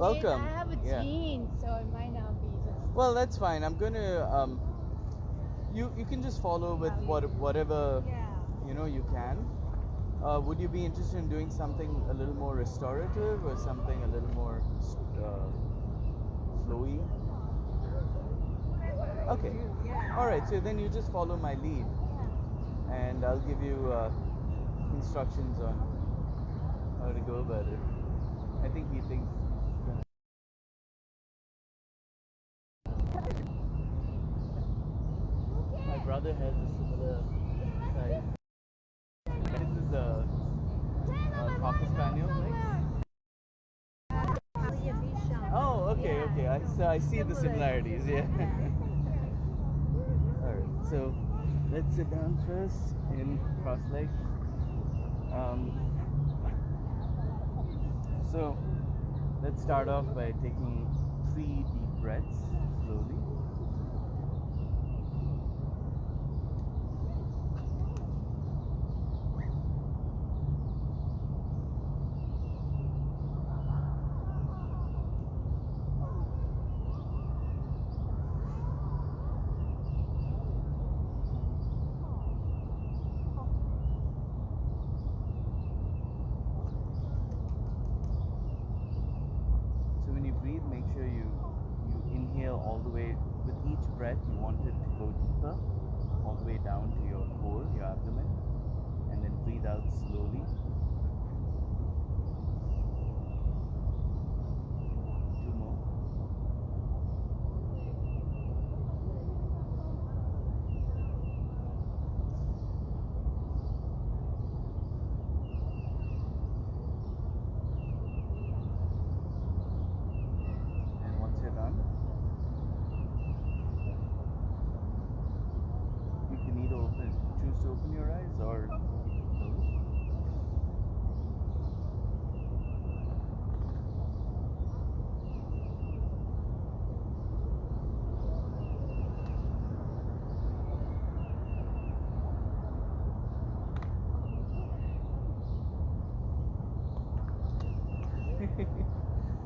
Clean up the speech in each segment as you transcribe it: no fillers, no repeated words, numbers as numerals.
welcome. I have a teen, so it might not be just. Well, that's fine. I'm gonna you can just follow with whatever you can. Would you be interested in doing something a little more restorative or something a little more flowy? Okay. All right. So then you just follow my lead, and I'll give you instructions on how to go about it. I think he thinks. My brother has a similar size. This is a Cocker Spaniel mix. Oh, okay. So I see the similarities. Yeah. All right. So let's sit down first in cross legs. So let's start off by taking 3 deep breaths slowly. Breathe, make sure you inhale all the way. With each breath you want it to go deeper, all the way down to your core, your abdomen, and then breathe out slowly. 2 more. You can either choose to open your eyes or keep it closed.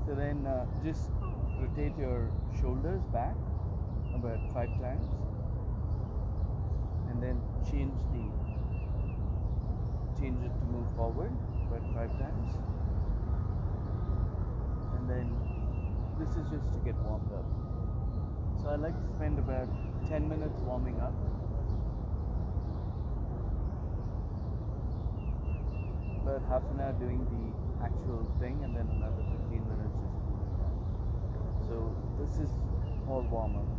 So then just rotate your shoulders back about 5 times, and then change it to move forward about 5 times, and then this is just to get warmed up. So I like to spend about 10 minutes warming up. About half an hour doing the actual thing, and then another 15 minutes just cooling down. So this is all warm up.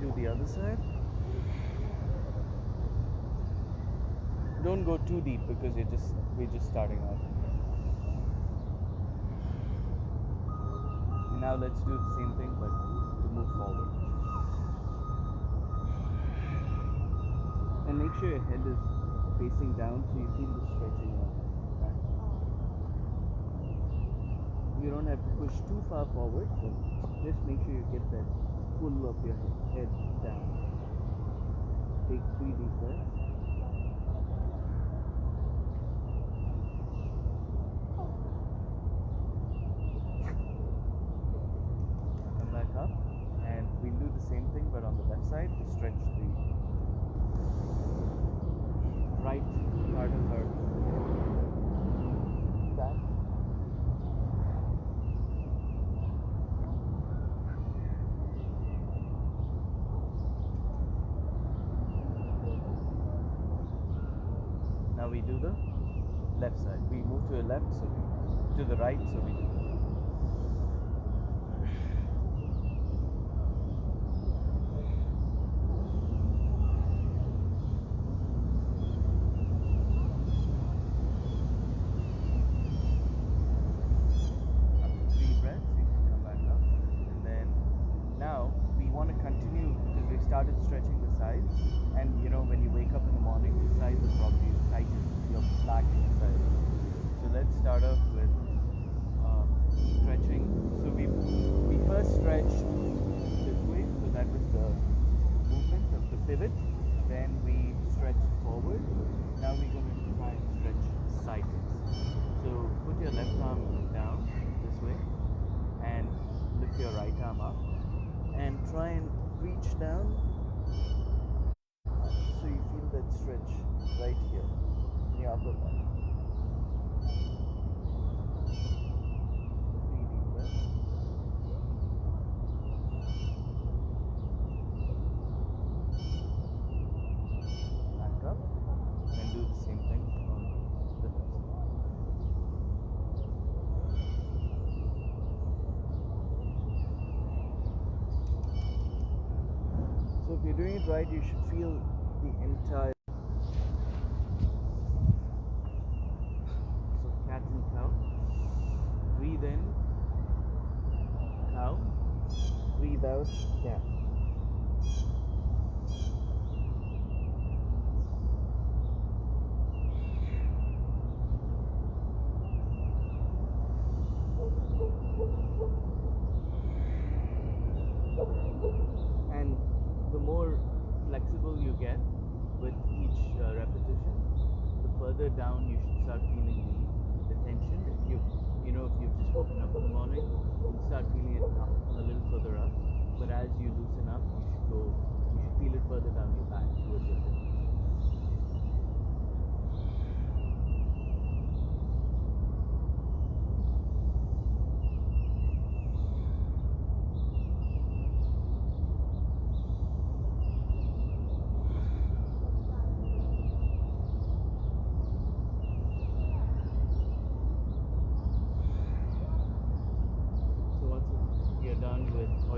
Do the other side. Don't go too deep because we're just starting off. Now let's do the same thing but to move forward. And make sure your head is facing down so you feel the stretching of the back. You don't have to push too far forward, but just make sure you get that pull of your head down. Take 3 deep breaths. Come back up, and we'll do the same thing but on the left side to stretch the right part of our back. Now we do the left side. We move to the left, to the right, so we do that. Started stretching the sides, and when you wake up in the morning, the sides are probably the tightest, your back inside. So let's start off with stretching. So we first stretched this way, so that was the movement of the pivot, then we stretch forward. Now we're going to try and stretch sideways. So put your left arm down this way and lift your right arm up and try and reach down so you feel that stretch right here in your upper back. Three deep breaths. Back up and do the same thing on the left side. So if you're doing it right, you should feel the entire. So cat and cow. Breathe in, cow. Breathe out, cat. And the more flexible you get with each repetition, the further down you should start feeling the tension. If you've just woken up in the morning, you start feeling it come a little further up. But as you loosen up, you should feel it further down your back towards your hip.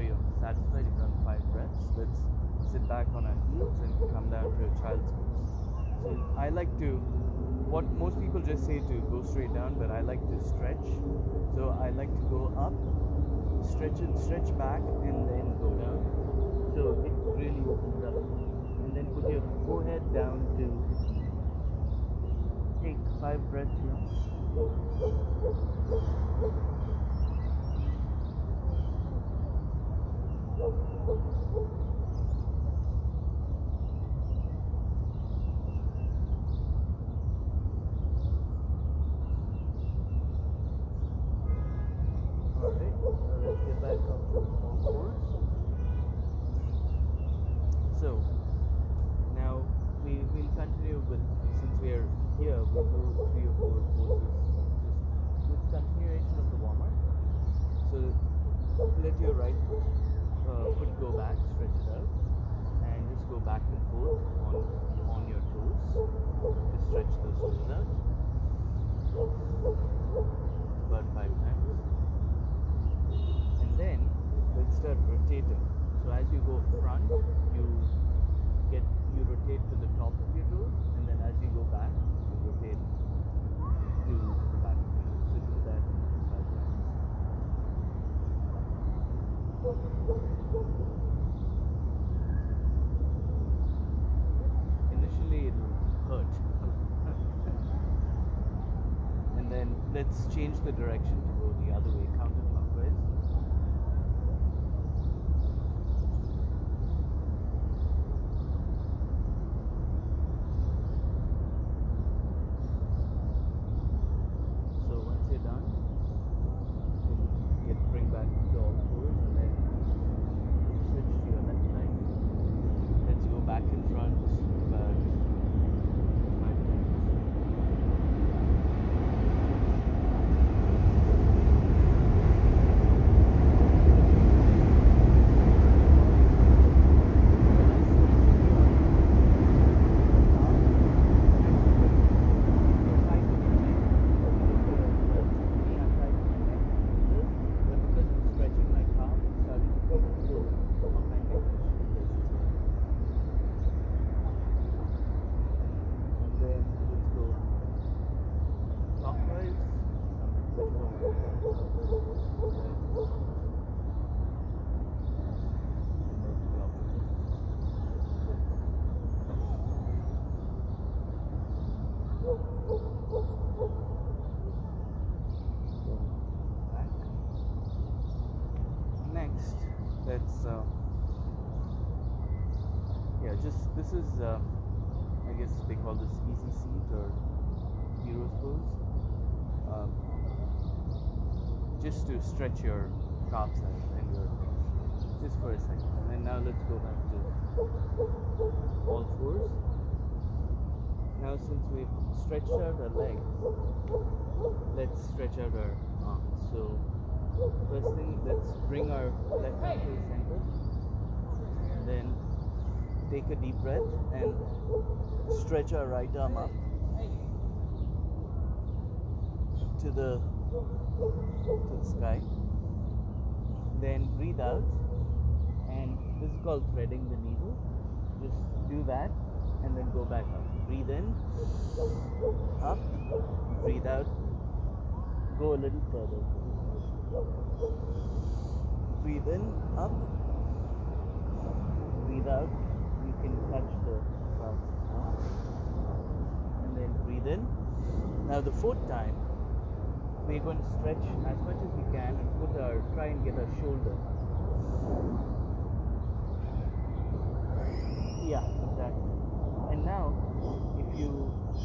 You're satisfied, you've done 5 breaths. Let's sit back on our heels and come down to a child's pose. So I like to, what most people just say to go straight down, but I like to stretch. So I like to go up, stretch back, and then go down. So it really opens up. And then put your forehead down to take 5 breaths here. Alright, let's get back up to all fours. So, now we'll continue with, since we are here, we'll do 3 or 4 poses just with continuation of the warm-up. So, let your right foot go back, stretch it out, and just go back and forth on your toes. Just stretch those toes out about 5 times. And then let's start rotating. So as you go front, you rotate to the top of your toes, and then as you go back, you rotate to the back of your toes. So do that 5 times. Initially it'll hurt. And then let's change the direction to go the other way, counterclockwise. So once you're done, you can bring back to all fours and then switch to your left leg. Let's go back in front about 5 times. Next, let's Yeah, just this is, I guess they call this easy seat or hero's pose. Um, just to stretch your calves and your, just for a second. And then now let's go back to all fours. Now since we've stretched out our legs, let's stretch out our arms. So first thing, let's bring our left arm to the center. And then take a deep breath and stretch our right arm up to the sky. Then breathe out, and this is called threading the needle. Just do that and then go back up. Breathe in, up, breathe out, go a little further. Breathe in, up, breathe out. You can touch the ground. And then breathe in. Now the fourth time, we're going to stretch as much as we can and try and get our shoulder. Yeah, exactly. And now,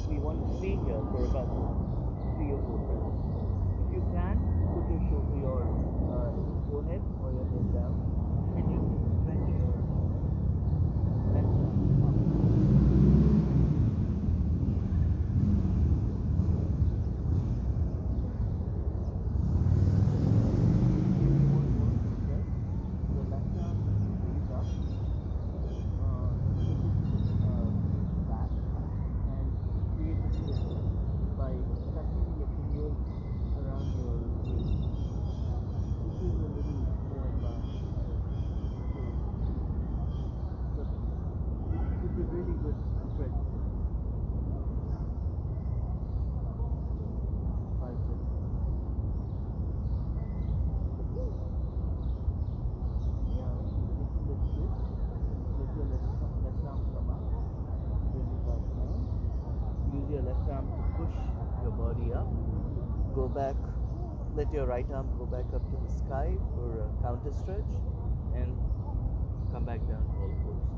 we want to stay here for about 3 or 4 breaths. If you can, put your forehead or your head down and just stretch your left arm up. Go back, let your right arm go back up to the sky for a counter stretch and come back down to all fours.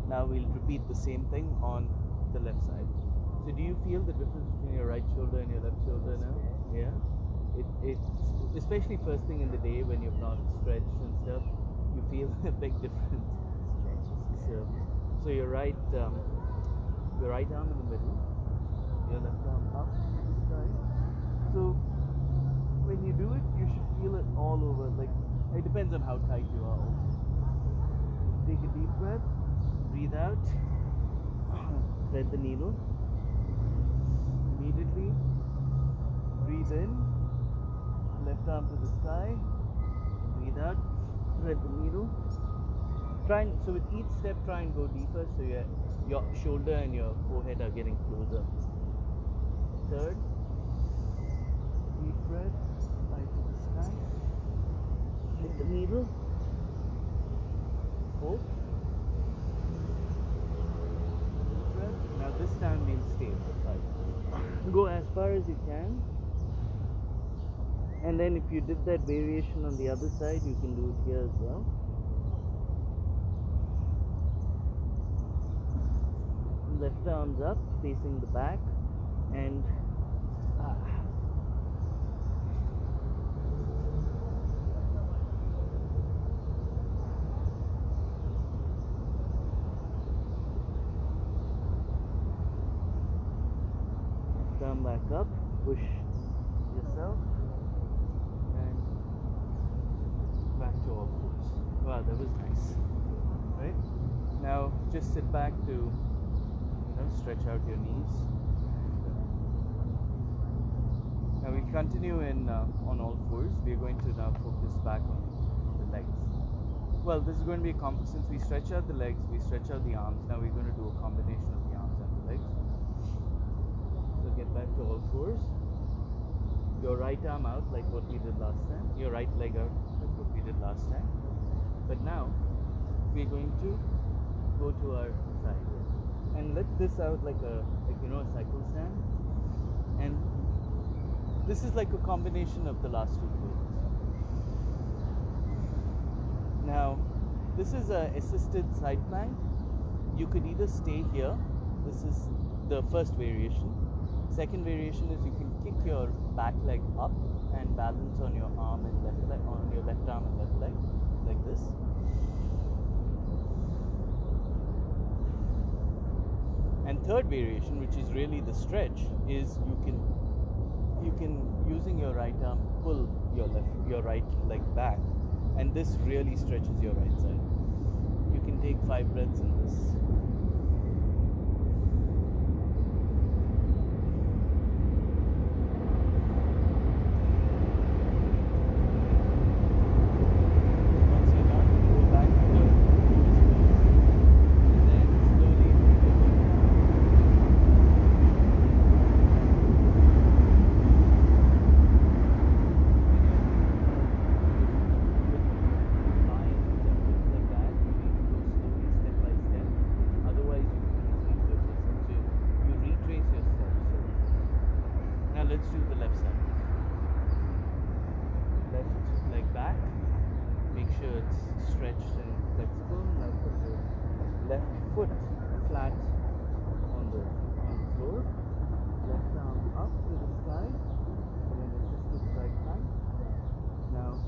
Now we'll repeat the same thing on the left side. So do you feel the difference between your right shoulder and your left shoulder now? Yeah? It's especially first thing in the day when you've not stretched and stuff, you feel a big difference. So your right arm in the middle, your left arm up to the sky. So when you do it, you should feel it all over. Like, it depends on how tight you are also. Take a deep breath, breathe out, thread the needle. Immediately breathe in, left arm to the sky, breathe out, thread the needle. So with each step, try and go deeper so your shoulder and your forehead are getting closer. Third, deep breath, eye to the sky, hit the needle. Fourth, deep breath. Now this time we'll stay for 5. Go as far as you can, and then if you did that variation on the other side, you can do it here as well. Left arms up, facing the back, and come back up, push yourself, and back to all fours. Wow, that was nice. Right? Now just sit back to stretch out your knees. Now we'll continue on all fours. We're going to now focus back on the legs. Well, this is going to be since we stretch out the legs, we stretch out the arms. Now we're going to do a combination of the arms and the legs. So get back to all fours. Your right arm out like what we did last time. Your right leg out like what we did last time. But now we're going to go to our side and let this out like a cycle stand. And this is like a combination of the last two poses. Now this is a assisted side plank. you could either stay here. This is the first variation. Second variation is you can kick your back leg up and balance on your arm and left leg, on your left arm and left leg, like this. And third variation, which is really the stretch, is you can using your right arm pull your right leg back, and this really stretches your right side. You can take 5 breaths in this. Once you're done, go back to the previous pose, and then slowly take it in. Let's do the left side. Left leg back. Make sure it's stretched and flexible. Now put your left foot flat on the floor. Left arm up to the sky. And then assisted side plank. Now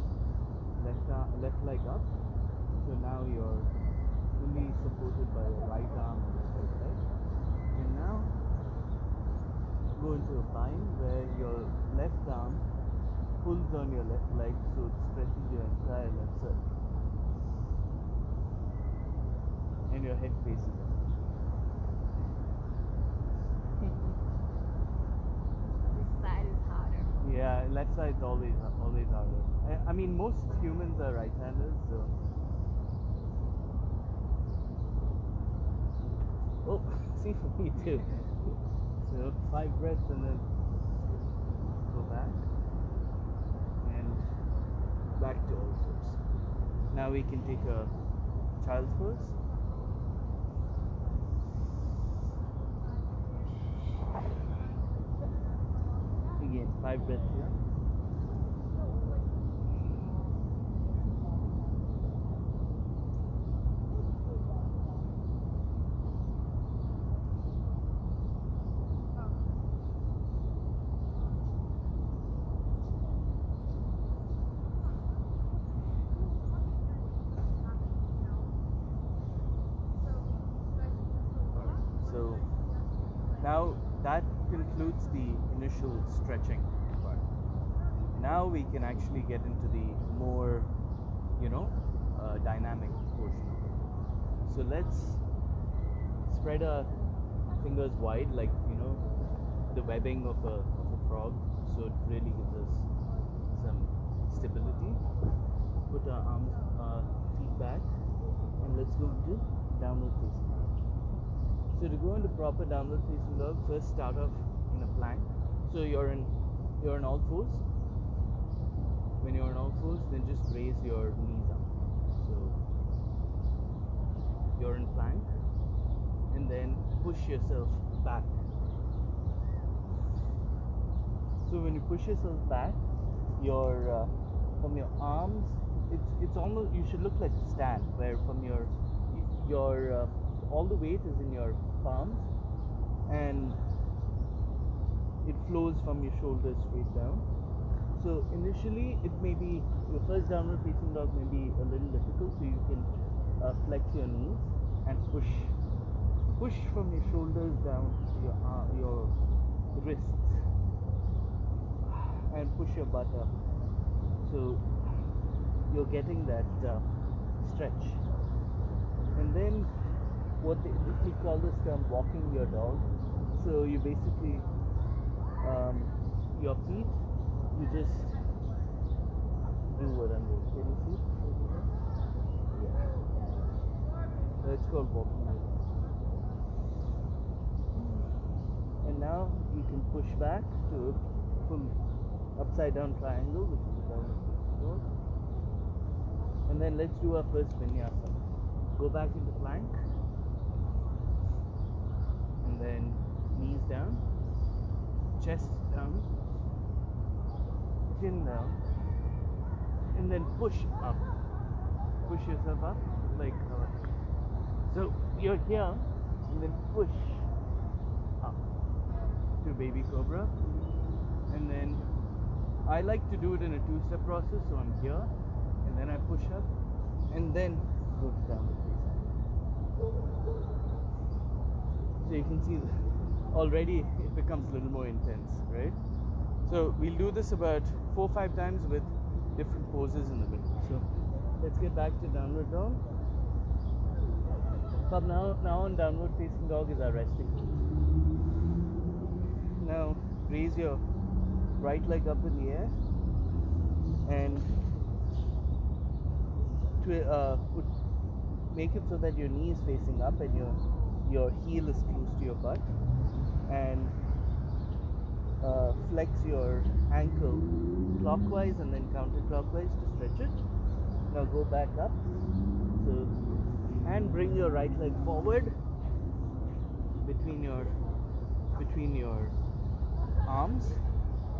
left leg up. So now you're fully supported by your right arm and your right leg. And now go into a bind where your left arm pulls on your left leg, so it stretches your entire left side. And your head faces up. This side is harder. Yeah, left side's always harder. I mean, most humans are right-handers, so. Oh, see, for me too. So 5 breaths and then go back and back to all fours. Now we can take a child's pose. Again, 5 breaths here. So now that concludes the initial stretching part. Now we can actually get into the more, dynamic portion of it. So let's spread our fingers wide, like the webbing of a frog. So it really gives us some stability. Put our arms, feet back, and let's go into downward facing dog. So to go into proper downward facing dog, first start off in a plank. So you're in all fours. When you're in all fours, then just raise your knees up. So you're in plank, and then push yourself back. So when you push yourself back, from your arms, it's almost, you should look like a stand, where from your all the weight is in your palms, and it flows from your shoulders straight down. So initially it may be, your first downward facing dog may be a little difficult, so you can flex your knees and push from your shoulders down to your wrists, and push your butt up, so you're getting that stretch. And then we call this term walking your dog. So you basically, your feet, you just do what I'm doing. Can you see? Yeah. So it's called walking your dog. And now you can push back to a full upside down triangle, which is a downward facing dog. And then let's do our first vinyasa. Go back into plank, and then knees down, chest down, chin down, and then push up. Push yourself up like so So you're here, and then push up to baby cobra, and then I like to do it in a two-step process. So I'm here, and then I push up, and then go to downward facing. So you can see that already it becomes a little more intense, right? So we'll do this about 4 or 5 times with different poses in the middle. So let's get back to downward dog. But now on downward facing dog is our resting pose. Now raise your right leg up in the air and make it so that your knee is facing up and your heel is close to your butt, and flex your ankle clockwise and then counterclockwise to stretch it. Now go back up, so, and bring your right leg forward between your arms,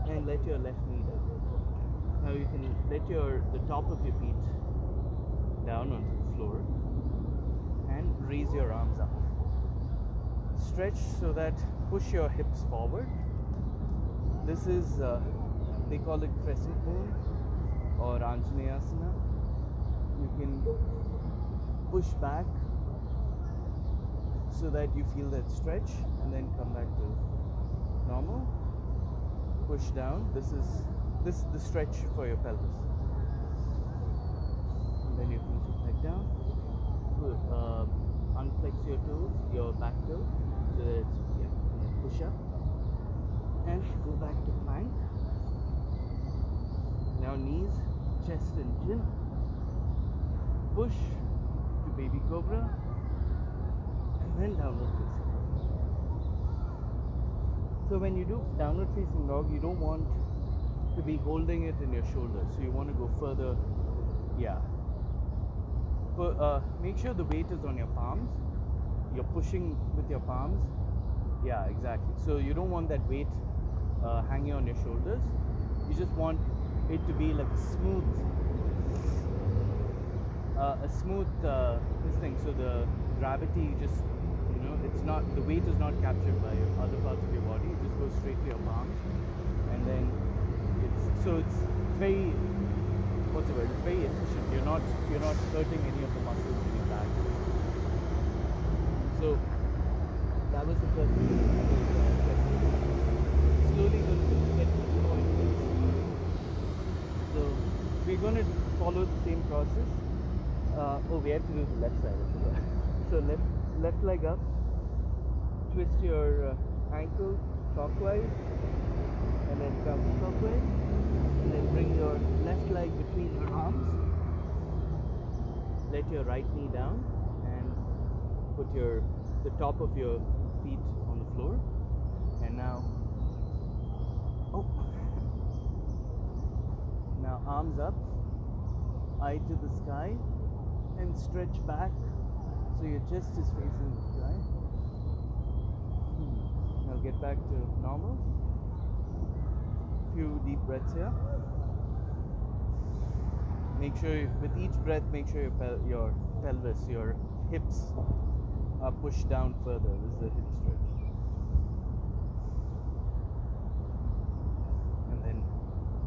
and let your left knee down. Now you can let the top of your feet down onto the floor and raise your arms up. Stretch so that push your hips forward. This is they call it crescent moon or Anjaneyasana. You can push back so that you feel that stretch, and then come back to normal. Push down. This is the stretch for your pelvis. And then you can sit back down. Unflex your toes, your back toe, so that it's, and then push up and go back to plank. Now knees, chest and chin. Push to baby cobra, and then downward facing. So when you do downward facing dog, you don't want to be holding it in your shoulders, so you want to go further. Make sure the weight is on your palms. You're pushing with your palms. Yeah, exactly. So you don't want that weight hanging on your shoulders. You just want it to be like a smooth this thing. So the gravity just, it's not, the weight is not captured by other parts of your body. It just goes straight to your palms, and then it's very, what's the word? It's very efficient. You're not hurting any of the muscles in your back. So that was the first thing. Slowly going to get to the point. So we're going to follow the same process. We have to do the left side. So left leg up. Twist your ankle clockwise, and then counterclockwise, and then bring your left leg between your arms. Let your right knee down and put the top of your feet on the floor. And now arms up, eye to the sky, and stretch back so your chest is facing the sky. Now get back to normal. Few deep breaths here. Make sure with each breath, make sure your pelvis, your hips are pushed down further. This is a hip stretch. And then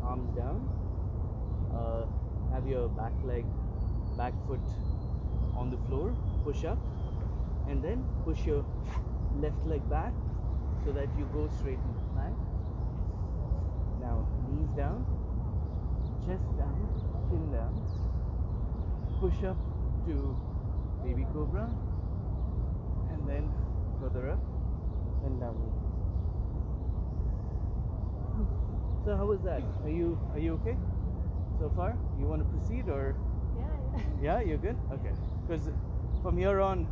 arms down. Have your back foot on the floor. Push up, and then push your left leg back so that you go straight into plank. Now knees down, chest down, chin down. Push up to baby cobra, and then further up and down. So how was that? Are you okay so far? You want to proceed, or? Yeah, you're good? Okay. Because from here on,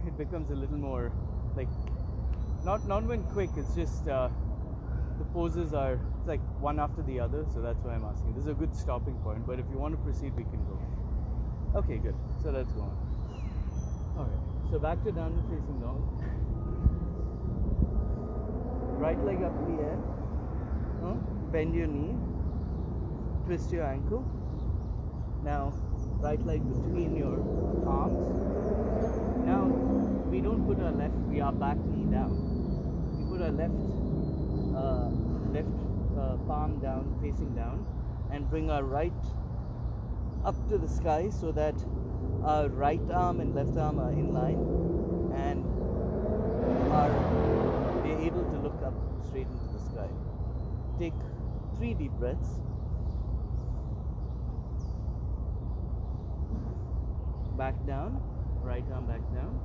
it becomes a little more like, not when quick, it's just the poses are, it's like one after the other, so that's why I'm asking. This is a good stopping point, but if you want to proceed, we can go. Okay, good. So let's go on. Alright, so back to downward facing dog. Right leg up in the air. Bend your knee. Twist your ankle. Now right leg between your arms, now we don't put our back knee down. We put our left palm down, facing down, and bring our right up to the sky so that our right arm and left arm are in line, and we're able to look up straight into the sky. Take 3 deep breaths. Back down, right arm back down.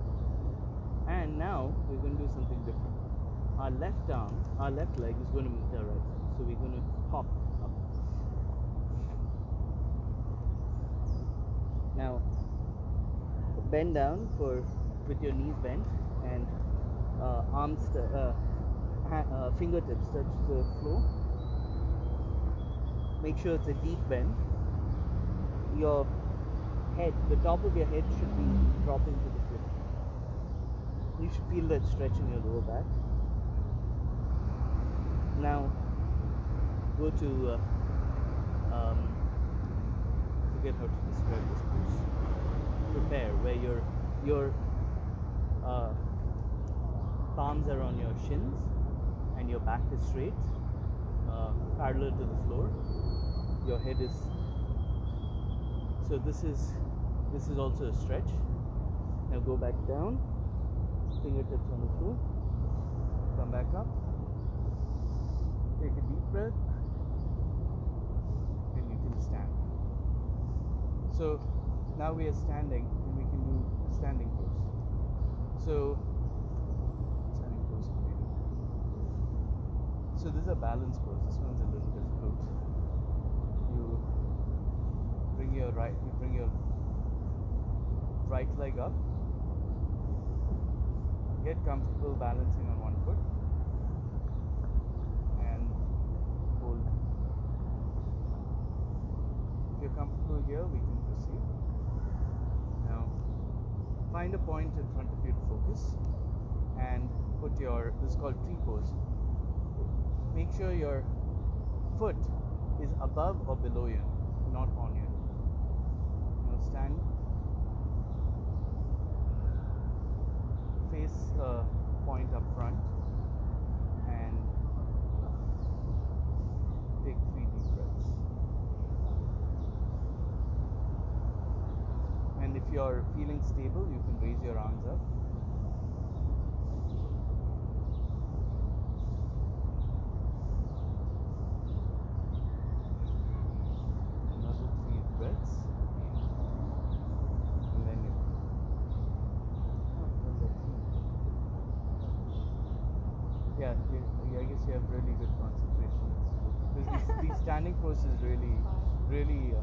And now we're going to do something different. Our left leg is going to meet our right leg. So we're going to hop up. Now, bend down with your knees bent and fingertips touch the floor. Make sure it's a deep bend. Your head, the top of your head should be dropping to the floor. You should feel that stretch in your lower back. Now, go to forget how to describe this pose. Prepare, where your palms are on your shins and your back is straight, parallel to the floor. Your head is. So this is also a stretch. Now go back down, fingertips on the floor, come back up, take a deep breath, and you can stand. So now we are standing and we can do standing pose. So standing pose can we do? So this is a balance pose. This one's a little difficult. You bring your right leg up. Get comfortable balancing on one foot and hold. If you're comfortable here, we can proceed. Now, find a point in front of you to focus and put this is called tree pose. Make sure your foot is above or below you, not on you. Now stand. Face point up front and take 3 deep breaths. And if you're feeling stable, you can raise your arms up. Another 3 breaths. And then you I guess you have really good concentration. Because these standing poses really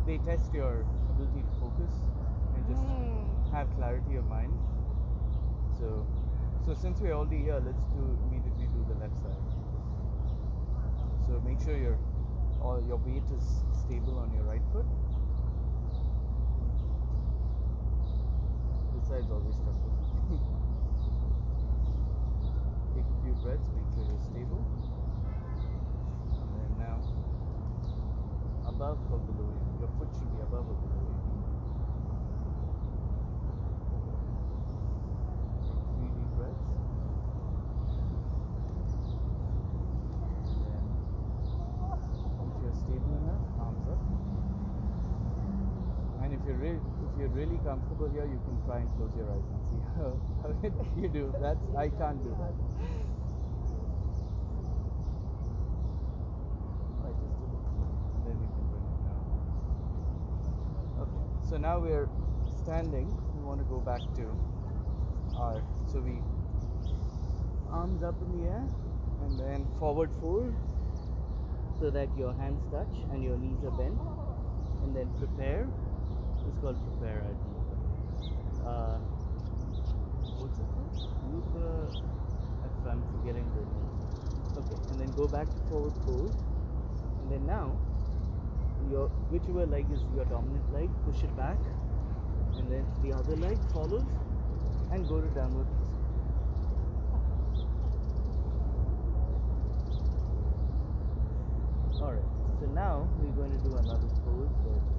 they test your ability to focus and just have clarity of mind. So since we're already here, let's immediately do the left side. So make sure your weight is stable on your right foot. This side's always tougher. Take a few breaths, make sure you're stable. And then now, above or below you. Your foot should be above or below you. Take 3 deep breaths. And then, once you're stable enough, arms up. And if you're really comfortable here, you can try and close your eyes and see how you do. I can't do that. I just did it. And then you can bring it down. Okay. So now we're standing. We want to go back to arms up in the air and then forward fold so that your hands touch and your knees are bent, and then prepare. It's called prepare, I think. What's it called? I'm forgetting the name. Okay, and then go back to forward fold. And then now, whichever leg is your dominant leg, push it back. And then the other leg follows and go to downward facing. Alright, so now we're going to do another pose that's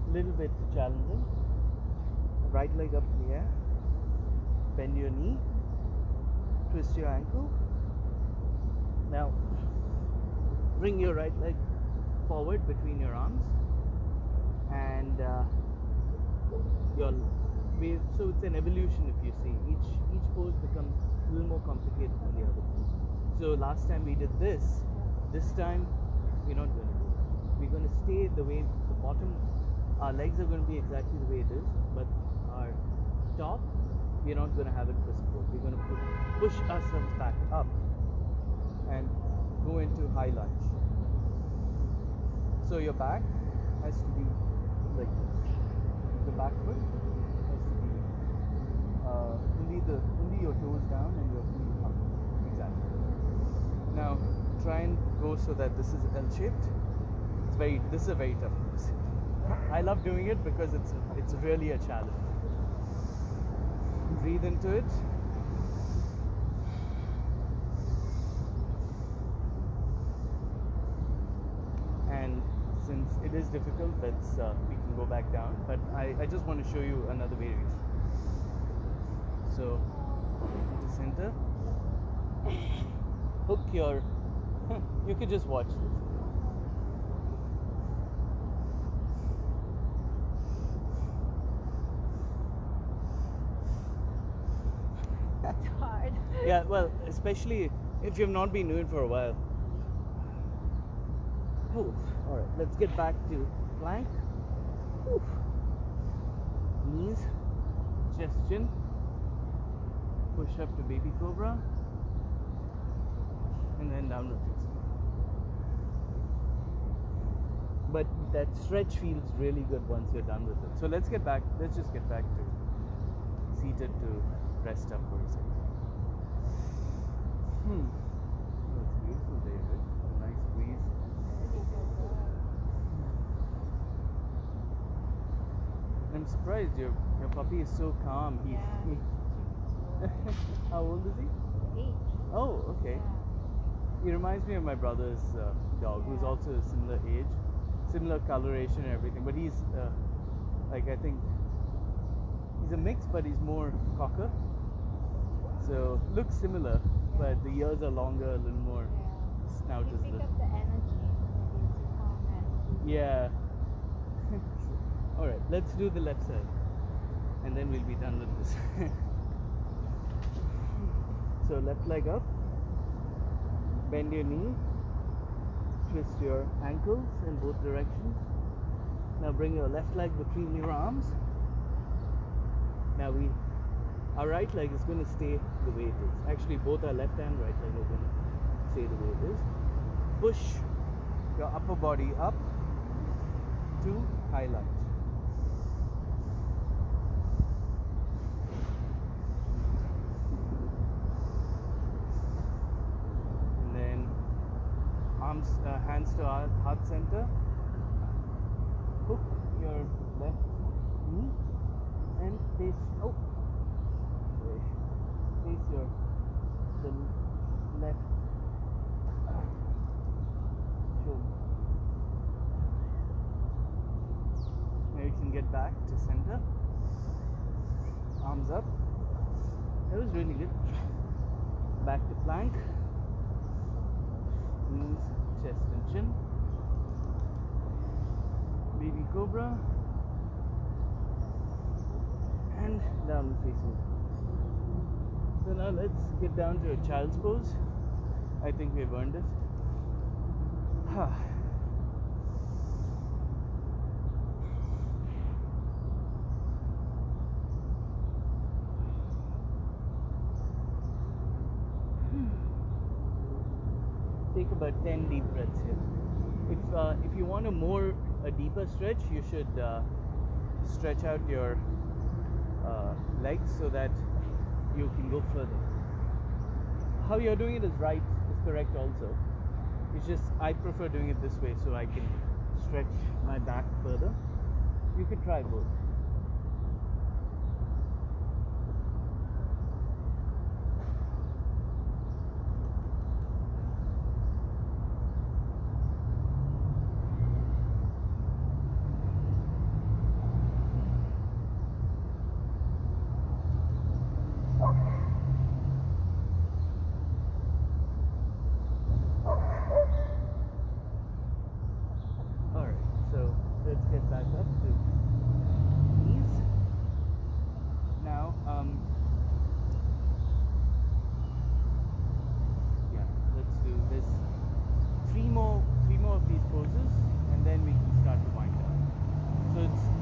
a little bit challenging. right leg up in the air, bend your knee, twist your ankle. Now bring your right leg forward between your arms, and so it's an evolution. If you see, each pose becomes a little more complicated than the other pose. So last time we did this time we're not going to do that. We're going to stay the way the bottom, our legs are going to be exactly the way it is, but our top, we're not going to have it twist forward. We're going to push ourselves back up and go into high lunge. So your back has to be like this. The back foot has to be only your toes down and your feet up. Exactly. Now try and go so that this is L-shaped. This is a very tough pose. I love doing it because it's really a challenge. Breathe into it. And since it is difficult, we can go back down. But I just want to show you another variation. So into center. Hook your. You could just watch this. It's hard. Yeah, well, especially if you've not been doing it for a while. Oof. All right, let's get back to plank. Oof. Knees, chest, chin. Push up to baby cobra, and then downward facing. But that stretch feels really good once you're done with it. So let's just get back to seated to rest up for a second. Oh, it's beautiful, David. A nice breeze. I'm surprised your puppy is so calm. How old is he? 8. Oh, okay. Yeah. He reminds me of my brother's dog, who's also a similar age, similar coloration and everything. But he's I think he's a mix, but he's more cocker. So looks similar, but the ears are longer, a little more. Snout You is pick little. up the energy. It's a calm energy. Yeah. All right, let's do the left side, and then we'll be done with this. So left leg up, bend your knee, twist your ankles in both directions. Now bring your left leg between your arms. Now our right leg is going to stay the way it is. Actually, both our left and right leg are going to stay the way it is. Push your upper body up to high lunge. Hands to heart center. Hook your left knee and face your left shoulder. Now you can get back to center. Arms up. That was really good. Back to plank. Knees, chest and chin. Baby cobra. And downward facing. So now let's get down to a child's pose. I think we've earned it. Take about 10 deep breaths here. If you want a deeper stretch, you should stretch out your legs so that you can go further. How you're doing it is correct also. It's just I prefer doing it this way so I can stretch my back further. You could try both.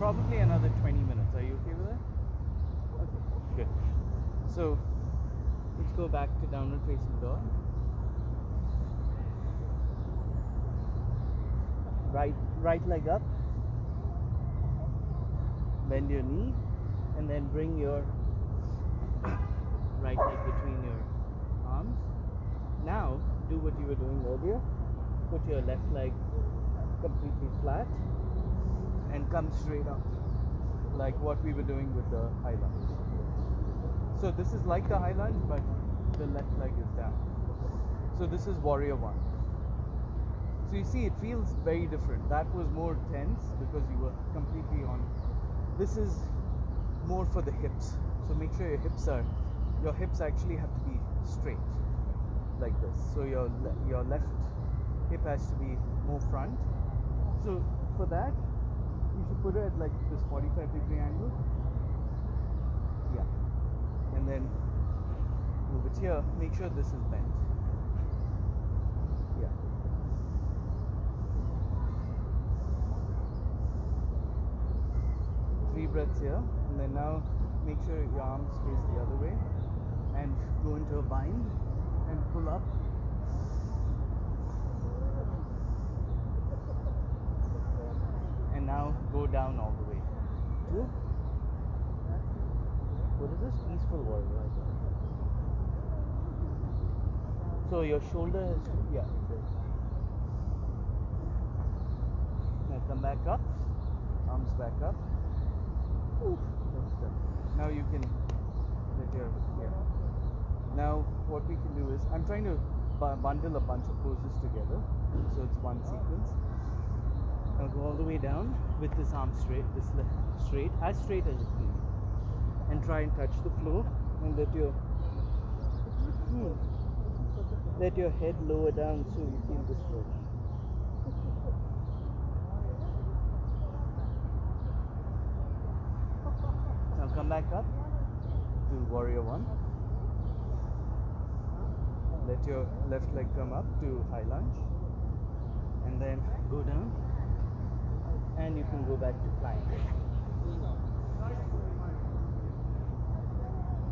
probably another 20 minutes. Are you okay with that? Okay, good. So let's go back to downward facing dog. Right leg up. Bend your knee and then bring your right leg between your arms. Now do what you were doing earlier. Put your left leg completely flat and come straight up, like what we were doing with the high lunge. So this is like the high lunge, but the left leg is down. So this is warrior one. So you see, it feels very different. That was more tense because you were completely on. This is more for the hips. So make sure your hips actually have to be straight, like this. So your left hip has to be more front. So for that, you should put it at like this 45-degree angle. Yeah. And then move it here. Make sure this is bent. Yeah. Three breaths here. And then now make sure your arms face the other way. And go into a bind and pull up. And now go down all the way. Two. What is this? Peaceful warrior. So your shoulder is, yeah. Now come back up. Arms back up. Ooh, that's done. Now you can let your, yeah. Now what we can do is, I'm trying to bundle a bunch of poses together, so it's one sequence. Now go all the way down with this arm straight, this leg straight, as straight as it can be, and try and touch the floor, and let your head lower down so you feel the stretch. Now come back up to warrior one. Let your left leg come up to high lunge, and then go down, and you can go back to plank.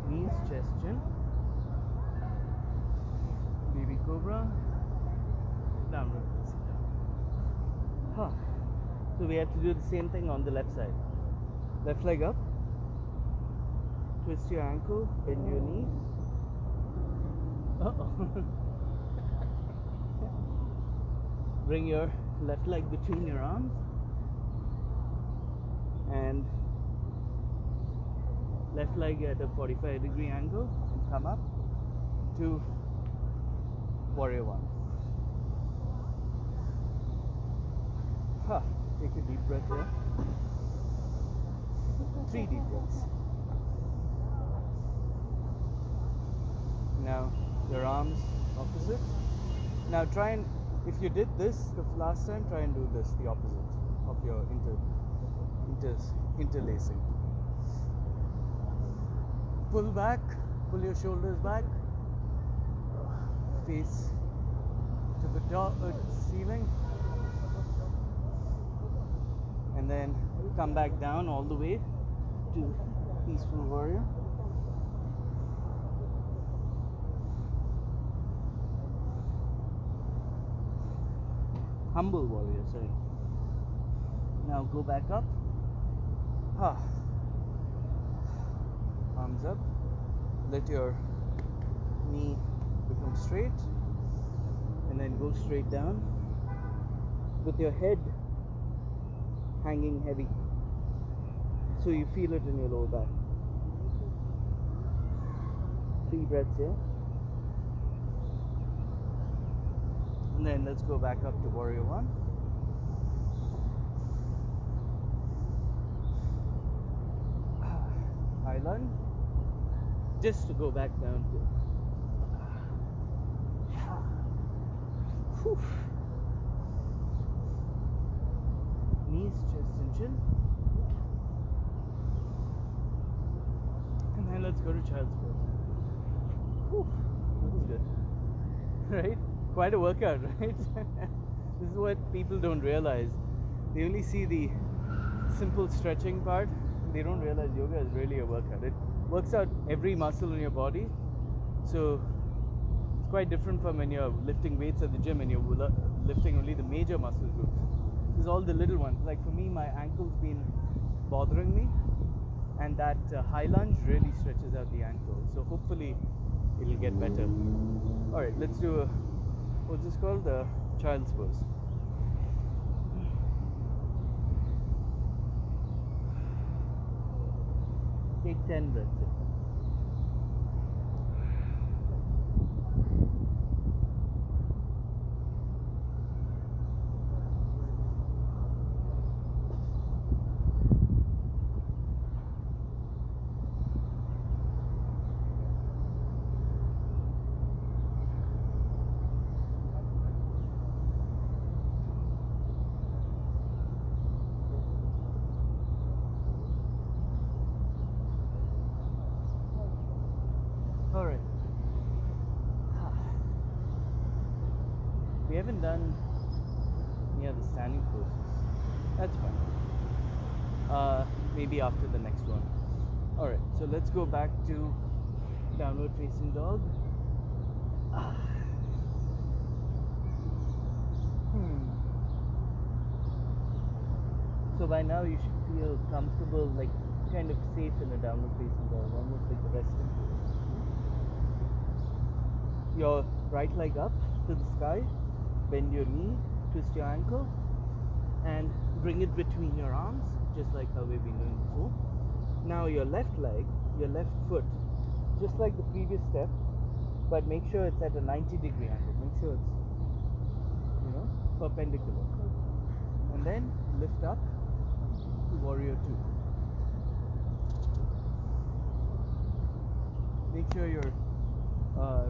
Knees, chest, chin. Baby cobra. Downward facing dog. So we have to do the same thing on the left side. Left leg up. Twist your ankle, bend your knee. Bring your left leg between your arms and left leg at a 45-degree angle and come up to warrior one. Take a deep breath here. 3 deep breaths. Now your arms opposite. Now try and, if you did this the last time, try and do this, the opposite of your interlacing. Pull back, pull your shoulders back, face to the top, ceiling, and then come back down all the way to peaceful warrior. Humble warrior, sorry. Now go back up. Arms up. Let your knee become straight, and then go straight down with your head hanging heavy, so you feel it in your lower back. 3 breaths here. And then let's go back up to warrior one. High lunge. Just to go back down to. Whew. Knees, chest and chin. And then let's go to child's pose. Whew. That was good. Right? Quite a workout, right? This is what people don't realize. They only see the simple stretching part, they don't realize yoga is really a workout. It works out every muscle in your body. So it's quite different from when you're lifting weights at the gym and you're lifting only the major muscle groups. There's all the little ones. Like for me, my ankle's been bothering me, and that high lunge really stretches out the ankle. So hopefully it'll get better. All right, let's do a, what's this called? The child's pose. Take 10 breaths in. Alright. We haven't done any of the standing poses. That's fine. Maybe after the next one. Alright, so let's go back to downward facing dog. So by now you should feel comfortable, like kind of safe in a downward facing dog, almost like the resting pose. Your right leg up to the sky, bend your knee, twist your ankle, and bring it between your arms, just like how we've been doing before. Now your left leg, your left foot, just like the previous step, but make sure it's at a 90-degree angle. Make sure it's, perpendicular. And then lift up to warrior two. Make sure your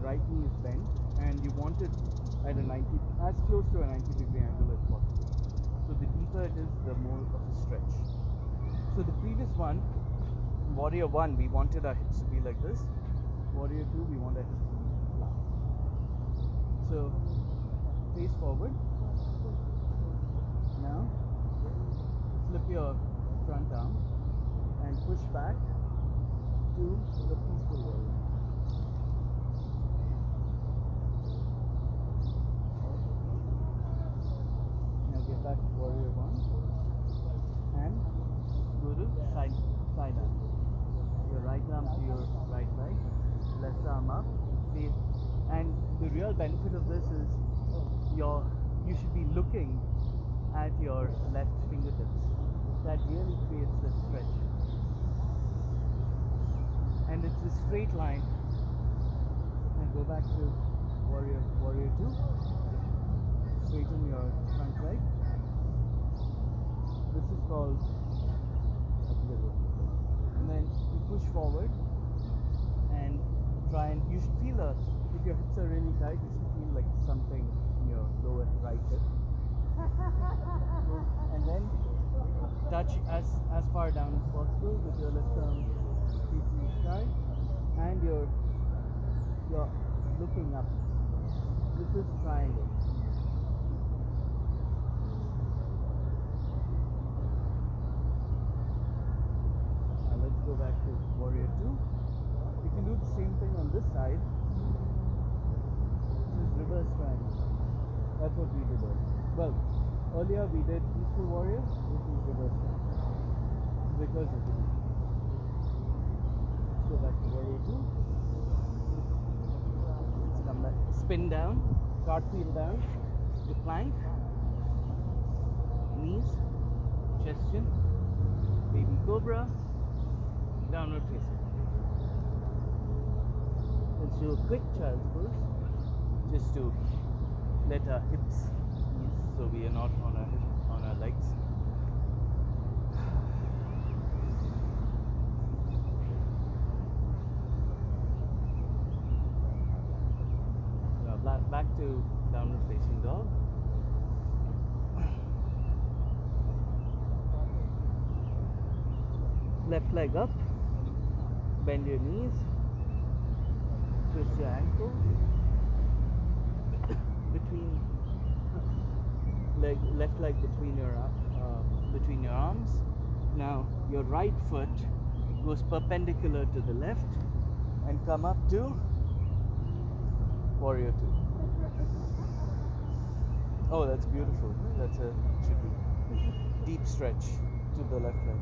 right knee is bent, and you want it at a 90, as close to a 90-degree angle as possible. So the deeper it is, the more of a stretch. So the previous one, warrior one, we wanted our hips to be like this. Warrior two, we want our hips to be flat. So face forward. Now flip your front arm and push back to the peaceful warrior. Back to warrior one and go to side arm. Your right arm to your right leg, left arm up, face. And the real benefit of this is you should be looking at your left fingertips. That really creates the stretch. And it's a straight line. And go back to warrior two. Straighten your front leg. This is called, and then you push forward and try and, you should feel if your hips are really tight, you should feel like something in your lower right hip. And then touch as far down as possible with your left arm facing the sky, and you're looking up. This is triangle. Go back to warrior two. You can do the same thing on this side. This is reverse triangle. That's what we did earlier. Well, earlier we did peaceful warrior. This is reverse triangle. Because of it. Go back to warrior two. Let's come back. Spin down. Cartwheel down. To plank. Knees. Chest in. Baby cobra. Downward facing. Let's do a quick child's pose, just to let our hips ease, so we are not on our legs. Now back to downward facing dog. Left leg up. Bend your knees, twist your ankles, left leg between your arms, Now your right foot goes perpendicular to the left and come up to warrior two. Oh, that's beautiful. That's a should be deep stretch to the left leg.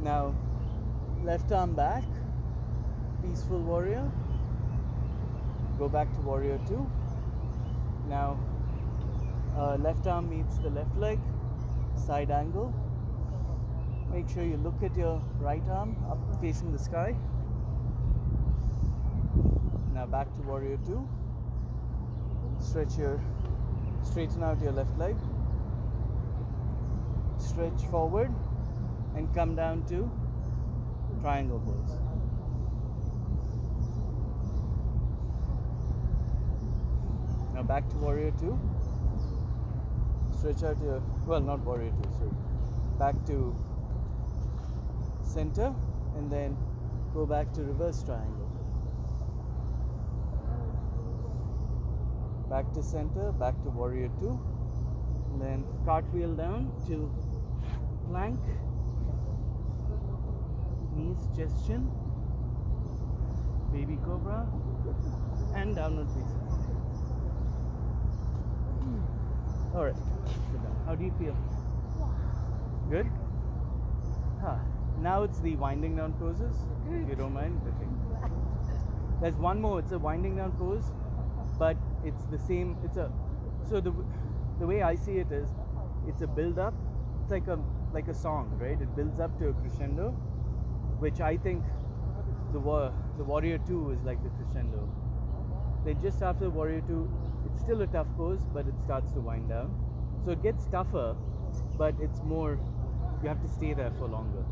Now left arm back, peaceful warrior. Go back to warrior two. Now left arm meets the left leg, side angle. Make sure you look at your right arm up facing the sky. Now back to warrior two. Straighten out your left leg. Stretch forward and come down to triangle pose. Now back to warrior two. Stretch out your, well, not warrior two, sorry. Back to center and then go back to reverse triangle. Back to center, back to warrior two. And then cartwheel down to plank. Knees, chest, chin. Baby cobra. And downward facing. Alright, sit down. How do you feel? Good? Huh. Now it's the winding down poses, if you don't mind. Okay. There's one more, it's a winding down pose, but it's the same, so the way I see it is, it's a build up, it's like a song, right? It builds up to a crescendo, which I think the warrior two is like the crescendo. Then just after warrior two, it's still a tough pose, but it starts to wind down. So it gets tougher, but it's more, you have to stay there for longer.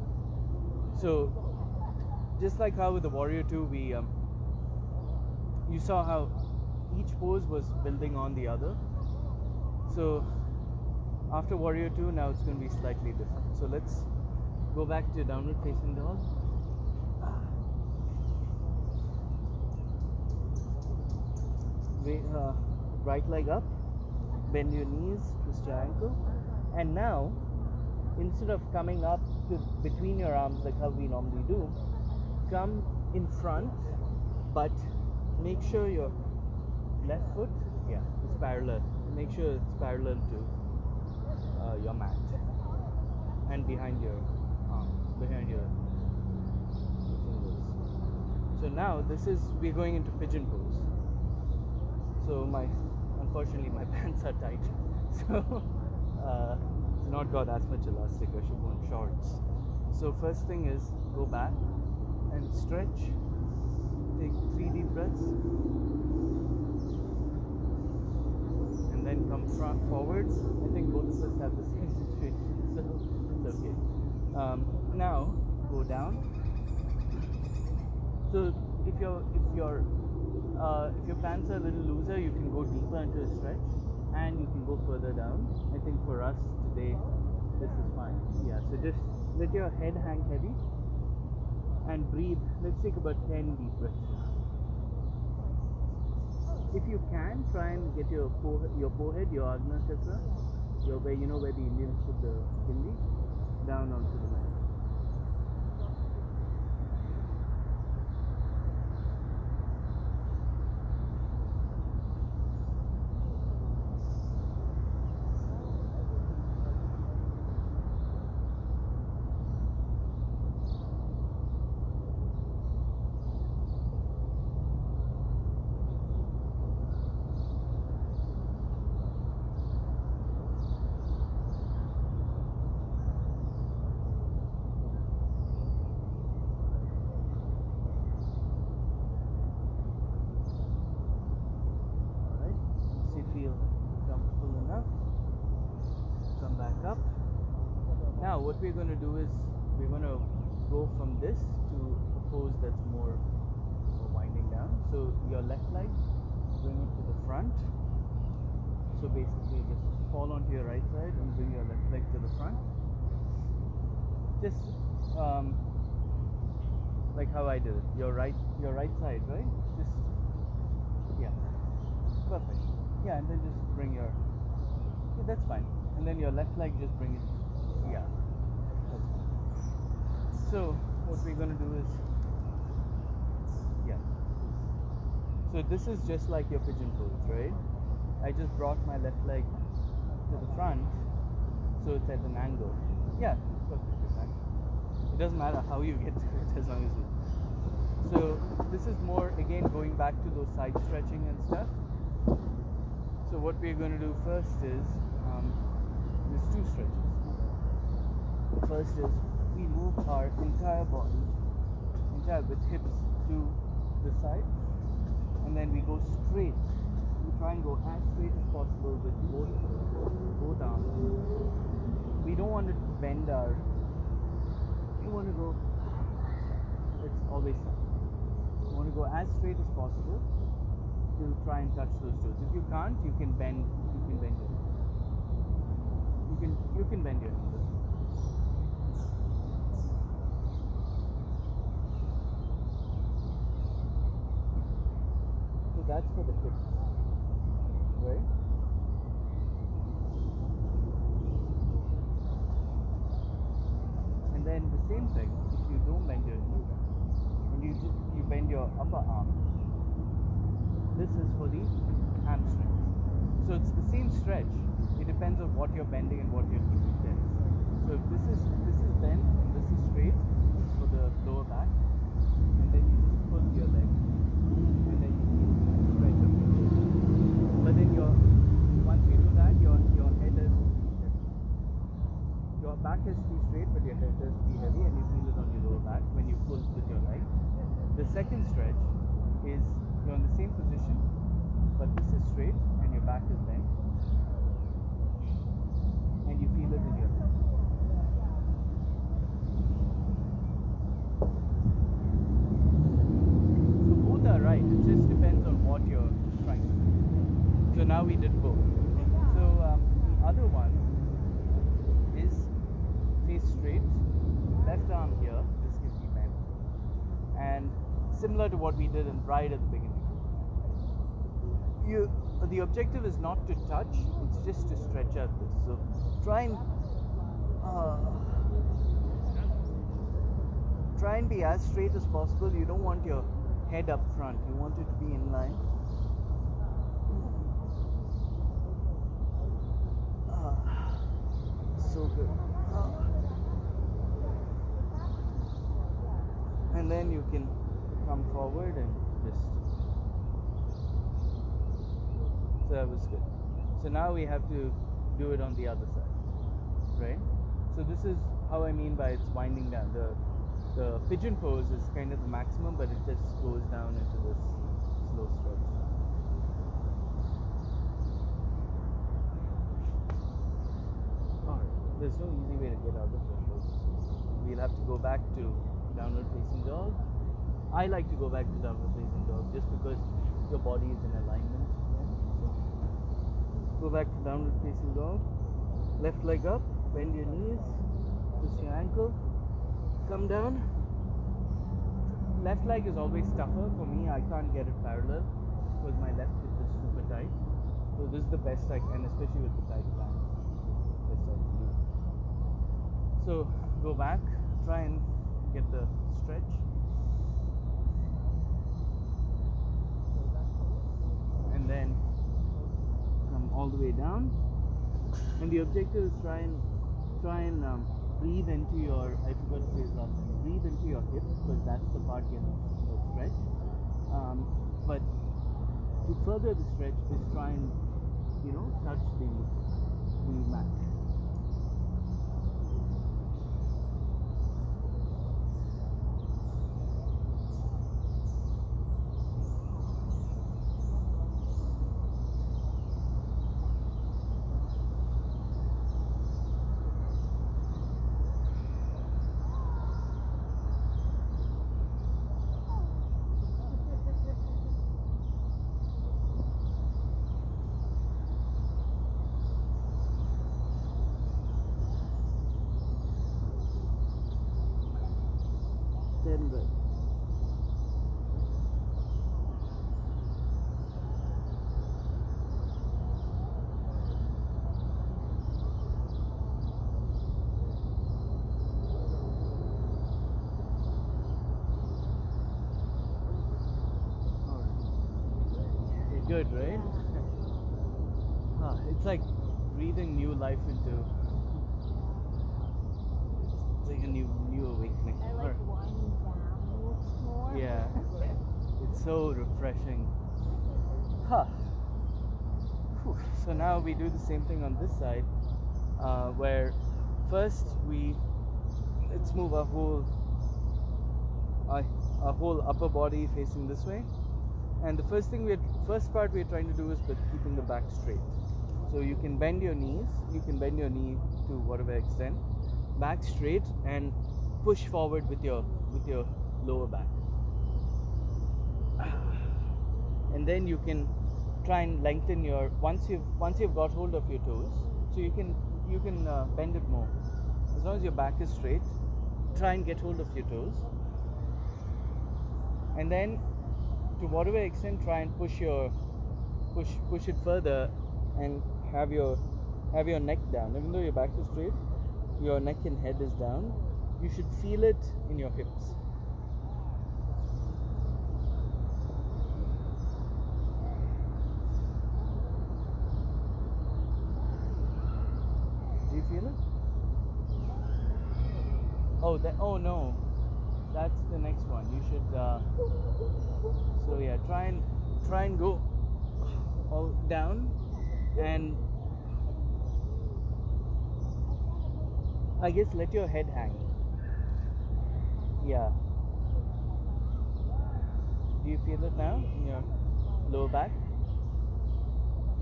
So just like how with the warrior two, you saw how each pose was building on the other. So after warrior two, now it's going to be slightly different. So let's go back to downward facing dog. Right leg up, bend your knees, twist your ankle, and now instead of coming up to between your arms like how we normally do, come in front, but make sure your left foot is parallel. Make sure it's parallel to your mat and behind your arm, behind your fingers. So now we're going into pigeon pose. So unfortunately my pants are tight, so it's not got as much elastic. I should go in shorts. So first thing is go back and stretch. Take 3 deep breaths, and then come forwards. I think both of us have the same situation, so it's okay. Now go down. So if your pants are a little looser, you can go deeper into a stretch, and you can go further down. I think for us today, this is fine. Yeah, so just let your head hang heavy and breathe. Let's take about 10 deep breaths. If you can, try and get your forehead, your Agna chakra, where the Indians put the bindi, down onto the mat. Feel comfortable enough. Come back up. Now what we're going to do is we're going to go from this to a pose that's more winding down. So your left leg, bring it to the front. So basically just fall onto your right side and bring your left leg to the front. Just like how I did it. Your right side, right? Just perfect. Yeah, and then just bring your Okay, that's fine. And then your left leg, just bring it. Yeah. That's fine. So what we're gonna do is, yeah. So this is just like your pigeon pose, right? I just brought my left leg to the front, so it's at an angle. Yeah, it's perfectly fine. It doesn't matter how you get to it as long as you. So this is more again going back to those side stretching and stuff. So what we're going to do first is there's two stretches. The first is we move our entire body, with hips to the side, and then we go straight. We try and go as straight as possible with both arms. We don't want to bend our. We want to go. It's always tough. You want to go as straight as possible to try and touch those toes. If you can't, you can bend. You can bend your. You can bend your knees. So that's for the hips, right? And then the same thing. If you don't bend your knee, and you bend your upper arm. This is for the hamstrings. So it's the same stretch. It depends on what you're bending and what you're keeping there. So if this is bent and this is straight, it's for the lower back. And then you just pull your leg, and then you stretch up your leg. But then once you do that, your head is heavy. Your back has to be straight, but your head has to be heavy, and you feel it on your lower back when you pull with your leg. The second stretch is you're in the same position, but this is straight and your back is bent, and you feel it in your head. So both are right. It just depends on what you're trying to do. So now we did both. So the other one is face straight, left arm here. This gives me bent, and similar to what we did right at the beginning. The objective is not to touch, it's just to stretch out this. So try and be as straight as possible. You don't want your head up front, you want it to be in line. So good. And then you can come forward and just. So that was good. So now we have to do it on the other side, right? So this is how I mean by it's winding down. The pigeon pose is kind of the maximum, but it just goes down into this slow stretch. Alright, there's no easy way to get out of this pose. We'll have to go back to downward facing dog. I like to go back to downward facing dog just because your body is in alignment. Go back to downward facing dog. Left leg up, bend your knees, twist your ankle, come down. Left leg is always tougher for me. I can't get it parallel because my left hip is super tight. So this is the best I can, especially with the tight pants. Best I can do. So go back, try and get the stretch. And then come all the way down, and the objective is try and breathe into your. I forgot to say this last time. Breathe into your hips because that's the part you're going to stretch. But to further the stretch is try and touch the mat. Then good. good, right? It's like breathing new life into. It's like a new awakening. I like winding down more. Yeah, it's so refreshing. Huh. Whew. So now we do the same thing on this side, where first let's move our whole upper body facing this way, and the first part we're trying to do is with keeping the back straight. So you can bend your knees, you can bend your knee to whatever extent, back straight, and push forward with your lower back. And then you can try and lengthen your once you've got hold of your toes, so you can bend it more. As long as your back is straight, try and get hold of your toes, and then to whatever extent try and push it further, and have your neck down. Even though your back is straight, your neck and head is down. You should feel it in your hips. Do you feel it? Oh no, that's the next one. You should so yeah, try and go all down, and I guess let your head hang. Yeah. Do you feel it now in your lower back?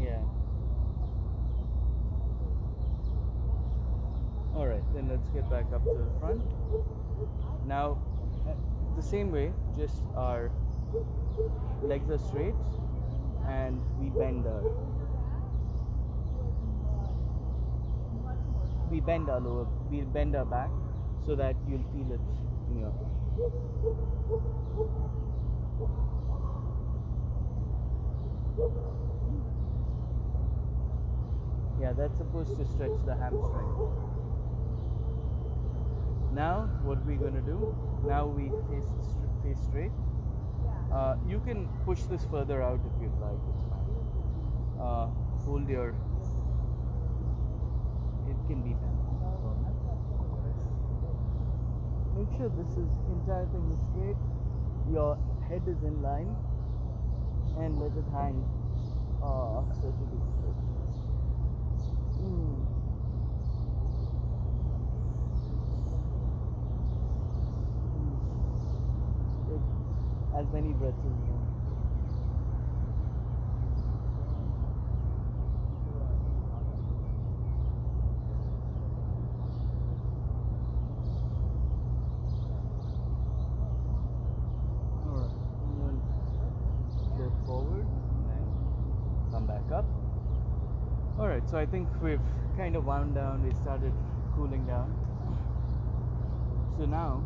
Yeah. Alright, then let's get back up to the front. Now, the same way, just our legs are straight and we bend our back so that you'll feel it in your. Yeah, that's supposed to stretch the hamstring. Now, what we're going to do, now we face straight. You can push this further out if you'd like, it's fine. Hold your, it can be done. Make sure this entire thing is straight, your head is in line, and let it hang. Such a good stretch. Take as many breaths as you want. Alright, and then go forward and then come back up. Alright, so I think we've kind of wound down, we started cooling down. So now,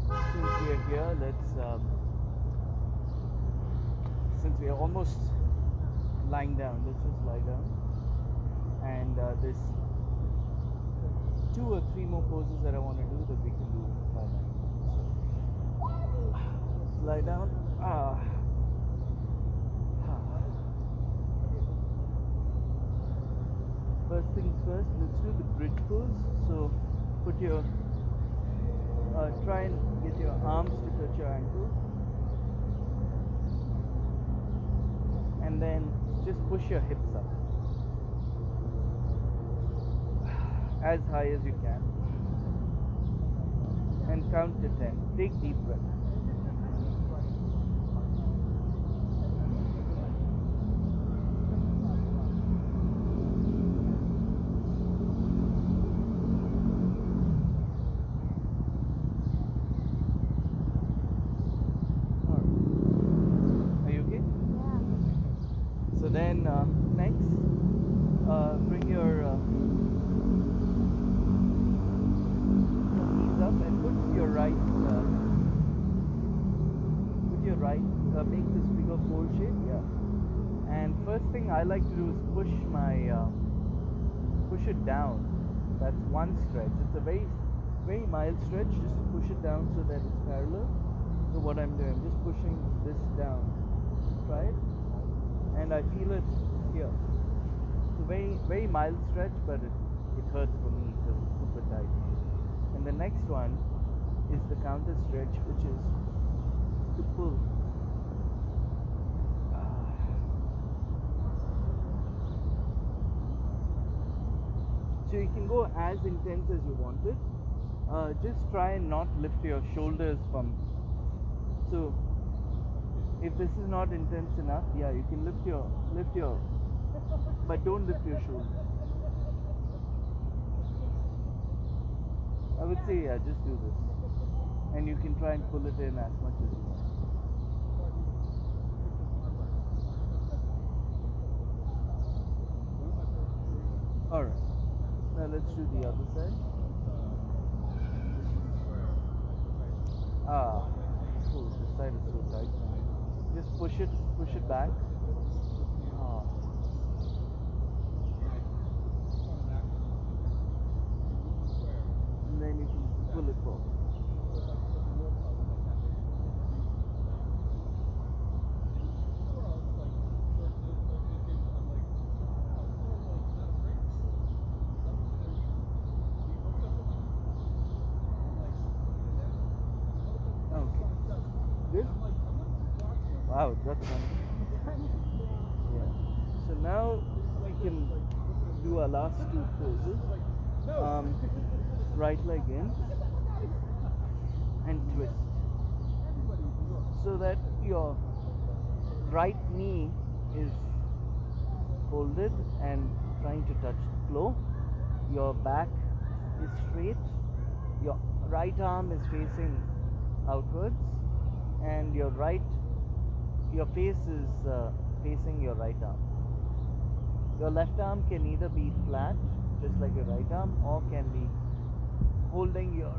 since we are here, since we are almost lying down, let's just lie down. And there's 2 or 3 more poses that I want to do that we can do while lying. So, lie down. First things first, let's do the bridge pose. So put your, try and get your arms to touch your ankles, and then just push your hips up as high as you can, and count to 10. Take deep breaths. Then next, bring your knees up and put your right, make this figure 4 shape. Yeah. And first thing I like to do is push it down. That's one stretch. It's a very mild stretch. Just to push it down so that it's parallel. So what I'm doing, I'm just pushing this down. Try it. and I feel it here. It's a very mild stretch, but it hurts for me because it's super tight. And the next one is the counter stretch, which is to pull. So you can go as intense as you want it. Just try and not lift your shoulders from. So if this is not intense enough, yeah, you can lift your, but don't lift your shoulders. I would say, yeah, just do this, and you can try and pull it in as much as you want. All right. Now let's do the other side. Oh, this side is so tight. Just push it back. Ah. And then you can pull it forward. Good? Wow, that's fun. Yeah. So now we can do our last two poses. Right leg in and twist. So that your right knee is folded and trying to touch the floor. Your back is straight. Your right arm is facing outwards. And your face is facing your right arm. Your left arm can either be flat, just like your right arm, or can be holding your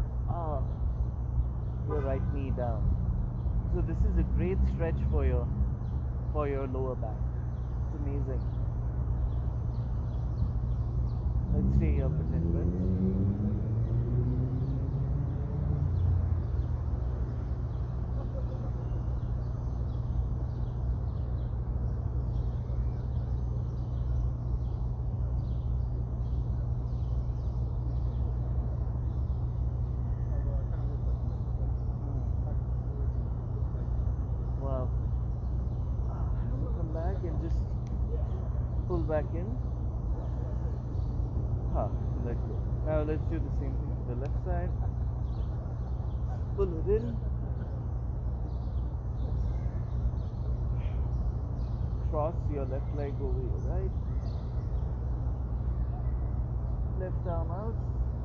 right knee down. So this is a great stretch for your lower back. It's amazing. Let's stay here for 10 minutes. Back in. Let go. Now let's do the same thing to the left side. Pull it in. Cross your left leg over your right. Left arm out.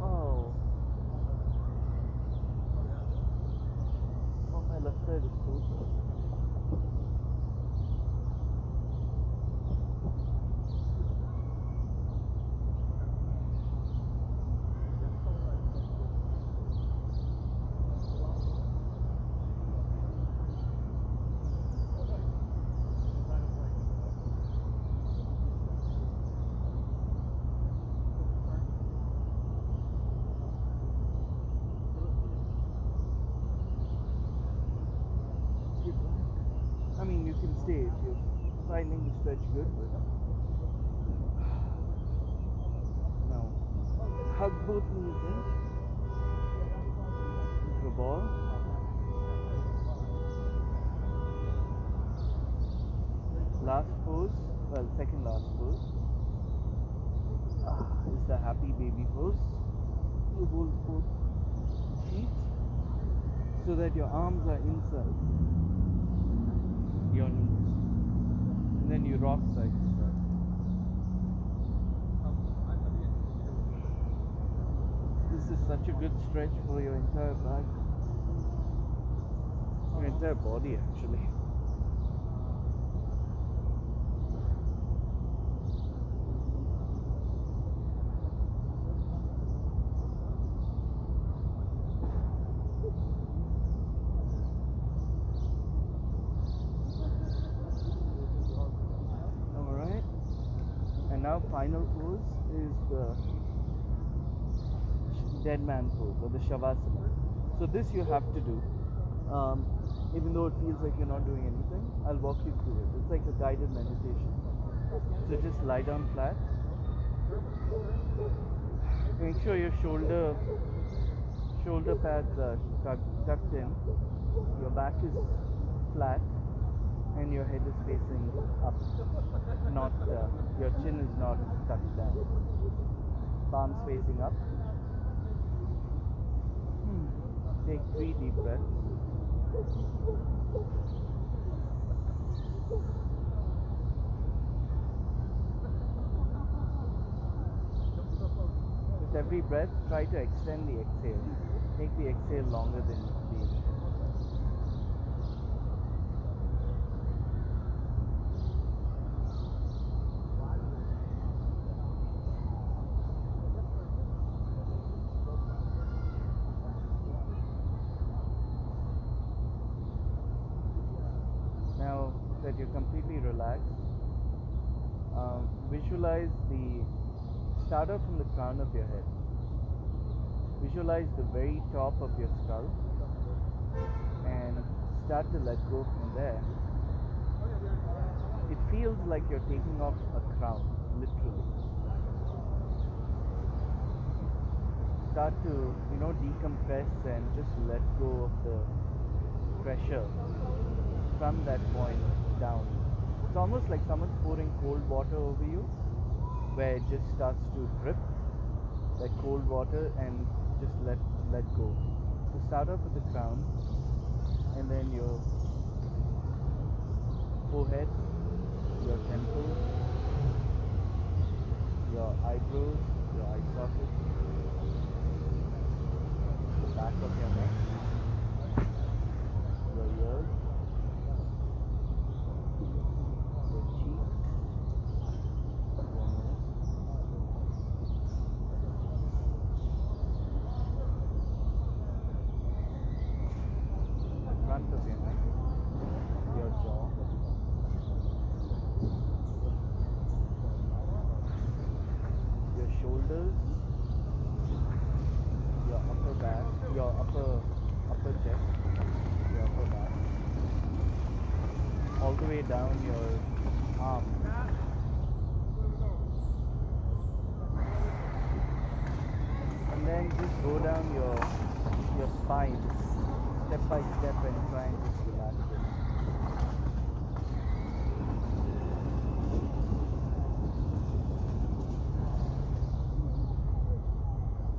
Oh, my left side is so tight. You can stay if you're finding the stretch good, but now hug both knees in into a ball. Last pose, well, second last pose is the happy baby pose. You hold both feet so that your arms are inside your knees, and then you rock side to side. This is such a good stretch for your entire back, your entire body actually. Now final pose is the dead man pose or the shavasana. So this you have to do Even though it feels like you're not doing anything, I'll walk you through it. It's like a guided meditation. So just lie down flat. Make sure your shoulder pads are tucked in. Your back is flat and your head is facing up. Not your chin is not tucked down. Palms facing up. Take 3 deep breaths. With every breath, try to extend the exhale. Make the exhale longer than the inhale. Now that you're completely relaxed, visualize start out from the crown of your head. Visualize the very top of your skull and start to let go from there. It feels like you're taking off a crown, literally. Start to, decompress and just let go of the pressure from that point down. It's almost like someone's pouring cold water over you, where it just starts to drip, like cold water, and just let go. So start off with the crown, and then your forehead, your temples, your eyebrows, your eye sockets, the back of your neck, your ears, your cheeks, your nose, the front of your neck, your jaw, your shoulders, your upper back, your upper chest, your upper back, all the way down your arms. And then just go down your spine step by step and try and just relax it.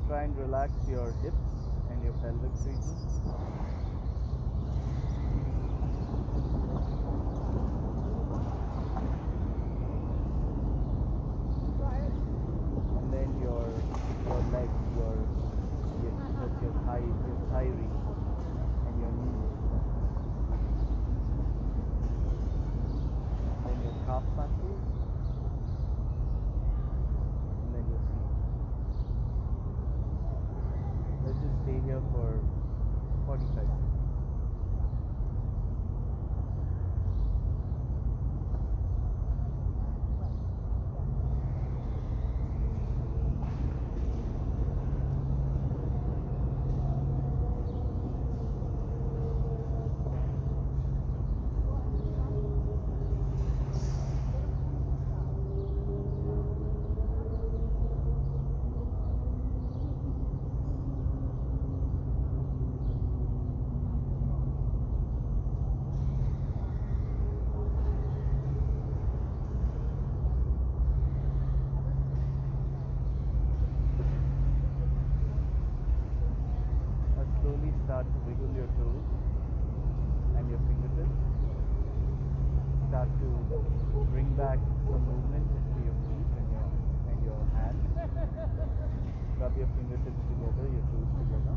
Try and relax your hips and your pelvic region. And then your legs, that's your thigh region, and your knees. Then your calf muscles, and then your feet. Let's just stay here for 45 seconds. Slowly start to wiggle your toes and your fingertips. Start to bring back some movement into your feet and your hands. Rub your fingertips together, your toes together.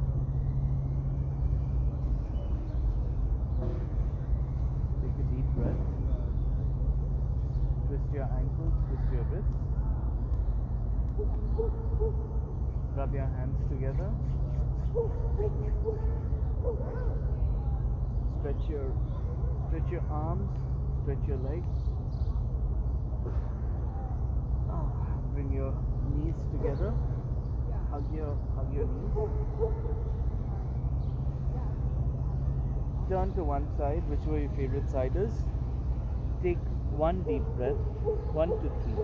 Take a deep breath. Twist your ankles, twist your wrists. Rub your hands together. Stretch your arms, stretch your legs. Bring your knees together. Hug your knees. turn to one side, whichever your favorite side is. Take one deep breath, 1 to 3.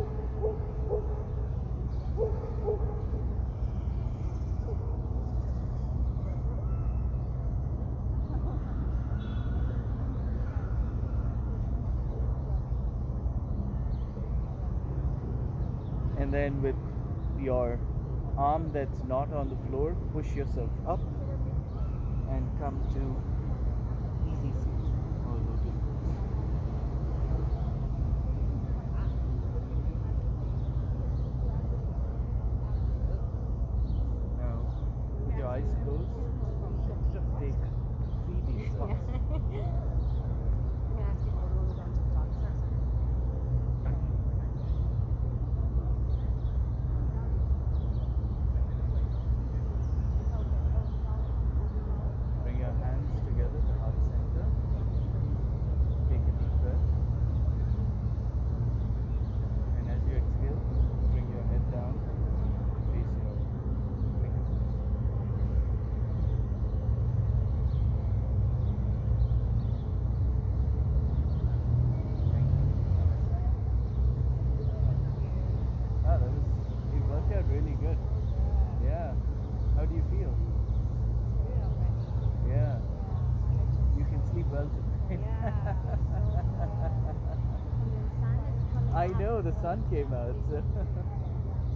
And then with your arm that's not on the floor, push yourself up and come to easy seat or lotus pose. Now, with your eyes closed, take 3 deep puffs. Bring your hands together to heart center. Take a deep breath. And as you exhale, bring your head down, face your fingertips. Thank you. Ah, it worked out really good. Yeah. How do you feel? Yeah. You can sleep well tonight. I know the sun came out, so,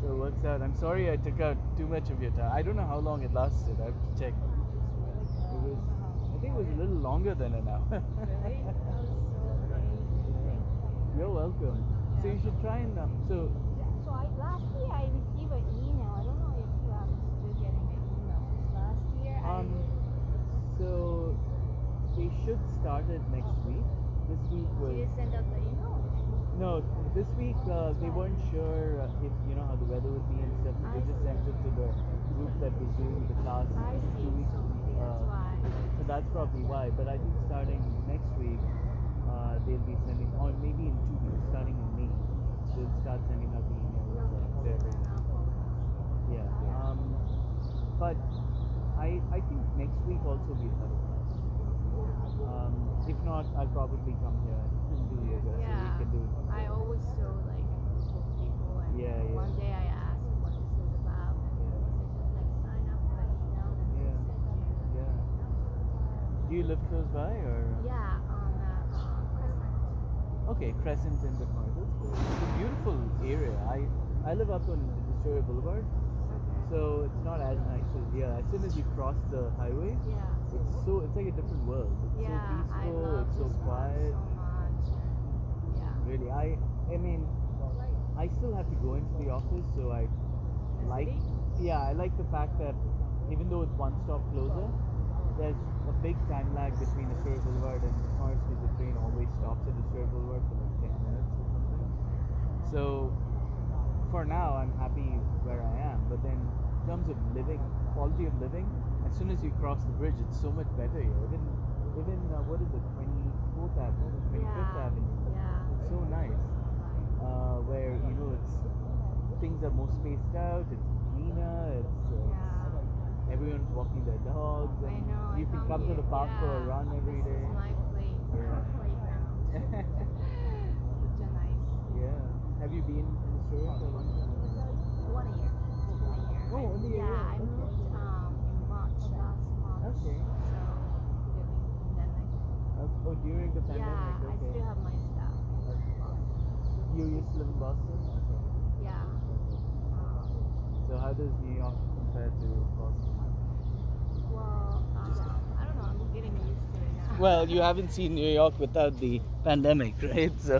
so it works out. I'm sorry I took out too much of your time. I don't know how long it lasted. I have to check. It was, I think it was a little longer than an hour. Really? That was so amazing. You're welcome. So you should try and So last year I received an email. I don't know if I'm still getting the email. Last year so they should start it next week. This week was did you send out the email? no. This week they weren't sure if you know how the weather would be and stuff. So they just sent it to the group that was doing the class I see. 2 weeks. So maybe that's why. So that's probably why. But I think starting next week, they'll be sending, or maybe in 2 weeks, starting in May, they'll start sending out the emails. To everyone. Yeah. But I think next week also be a better class. If not, I'll probably come here and do yoga. So we can do it. I always show like a group of people, and Yeah, yeah. one day I asked what this is about, and they said like sign up by email, and Yeah. they send you. Yeah. Do you live close by or? Yeah, on Crescent. Okay, Crescent in the corner. It's a beautiful area. I live up on Victoria Boulevard, so it's not as nice as here. As soon as you cross the highway, Yeah. it's like a different world. It's Yeah, so I peaceful. love It's so this quiet. one so much. And yeah. Really, I mean, I still have to go into the office, so I like. Yeah, I like the fact that even though it's one stop closer, there's a big time lag between Astoria Boulevard and honestly the train always stops at Astoria Boulevard for like 10 minutes or something. So for now I'm happy where I am, but then in terms of living, quality of living, as soon as you cross the bridge it's so much better here. Even what is it, 24th Avenue, 25th Avenue. Yeah. It's so nice. Where you know things are more spaced out, it's cleaner, everyone's walking their dogs, I and know. you can come to the park for a run every day. This is my place. Yeah. Playground. Such a nice. Yeah. Have you been in Australia for a long time? 1 year. Oh, only a year. Yeah, I Okay. moved in March, last March. Okay. So during pandemic. Oh, during the pandemic. Yeah, I Okay. still have my stuff. You used to live in Boston. Okay. Yeah. So how does New York compare to Boston? Well, I don't know. I'm getting used to it now. Well, you haven't seen New York without the pandemic, right? So